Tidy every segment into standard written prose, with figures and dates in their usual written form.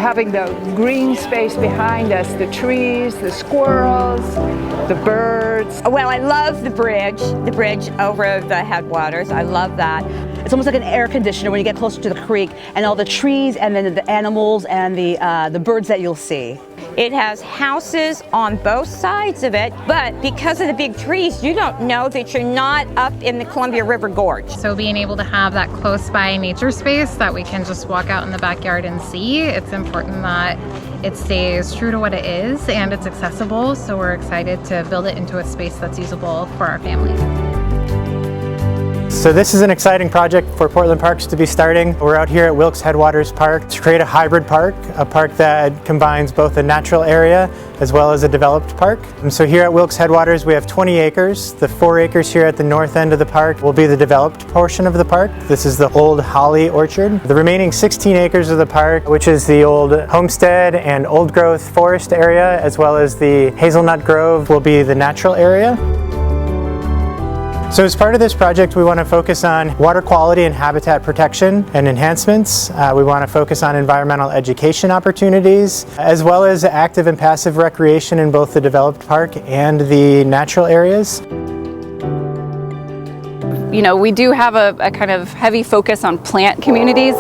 having the green space behind us, the trees, the squirrels, the birds. Well, I love the bridge over the Headwaters. I love that. It's almost like an air conditioner when you get closer to the creek, and all the trees and then the animals and the birds that you'll see. It has houses on both sides of it, but because of the big trees, you don't know that you're not up in the Columbia River Gorge. So being able to have that close by nature space that we can just walk out in the backyard and see, it's important that it stays true to what it is and it's accessible. So we're excited to build it into a space that's usable for our family. So this is an exciting project for Portland Parks to be starting. We're out here at Wilkes Headwaters Park to create a hybrid park, a park that combines both a natural area as well as a developed park. And so here at Wilkes Headwaters we have 20 acres. The 4 acres here at the north end of the park will be the developed portion of the park. This is the old holly orchard. The remaining 16 acres of the park, which is the old homestead and old growth forest area, as well as the hazelnut grove, will be the natural area. So as part of this project, we want to focus on water quality and habitat protection and enhancements. We want to focus on environmental education opportunities, as well as active and passive recreation in both the developed park and the natural areas. You know, we do have a kind of heavy focus on plant communities,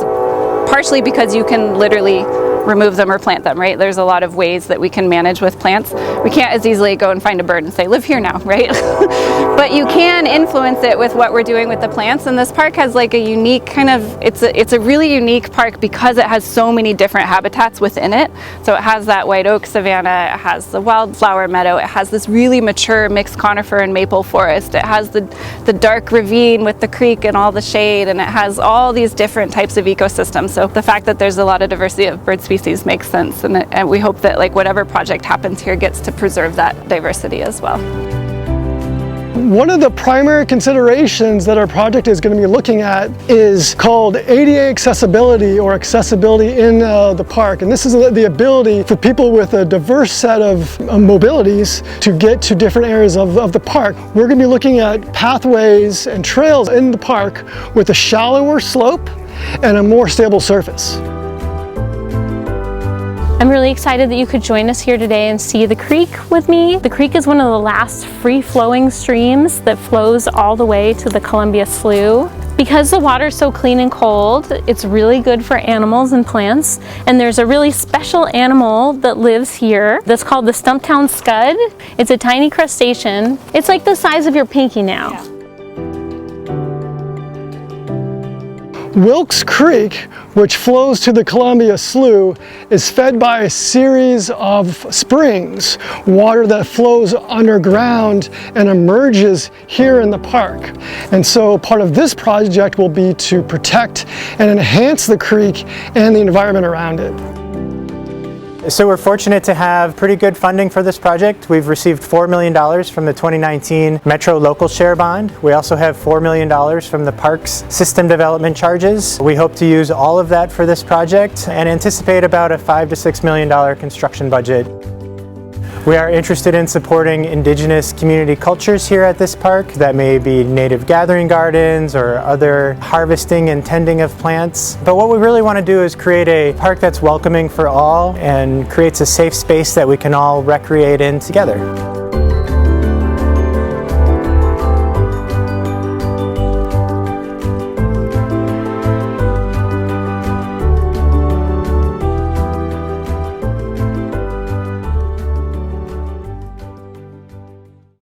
partially because you can literally remove them or plant them, right? There's a lot of ways that we can manage with plants. We can't as easily go and find a bird and say, live here now, right? But you can influence it with what we're doing with the plants, and this park has like a unique kind of, it's a really unique park because it has so many different habitats within it. So it has that white oak savanna, it has the wildflower meadow, it has this really mature mixed conifer and maple forest, it has the dark ravine with the creek and all the shade, and it has all these different types of ecosystems. So the fact that there's a lot of diversity of bird species makes sense, and we hope that like whatever project happens here gets to preserve that diversity as well. One of the primary considerations that our project is going to be looking at is called ADA accessibility, or accessibility in the park. And this is the ability for people with a diverse set of mobilities to get to different areas of the park. We're going to be looking at pathways and trails in the park with a shallower slope and a more stable surface. I'm really excited that you could join us here today and see the creek with me. The creek is one of the last free-flowing streams that flows all the way to the Columbia Slough. Because the water is so clean and cold, it's really good for animals and plants. And there's a really special animal that lives here that's called the Stumptown Scud. It's a tiny crustacean. It's like the size of your pinky now. Yeah. Wilkes Creek, which flows to the Columbia Slough, is fed by a series of springs, water that flows underground and emerges here in the park. And so part of this project will be to protect and enhance the creek and the environment around it. So we're fortunate to have pretty good funding for this project. We've received $4 million from the 2019 Metro Local Share Bond. We also have $4 million from the Parks System Development Charges. We hope to use all of that for this project and anticipate about a $5 to $6 million construction budget. We are interested in supporting indigenous community cultures here at this park. That may be native gathering gardens or other harvesting and tending of plants. But what we really want to do is create a park that's welcoming for all and creates a safe space that we can all recreate in together.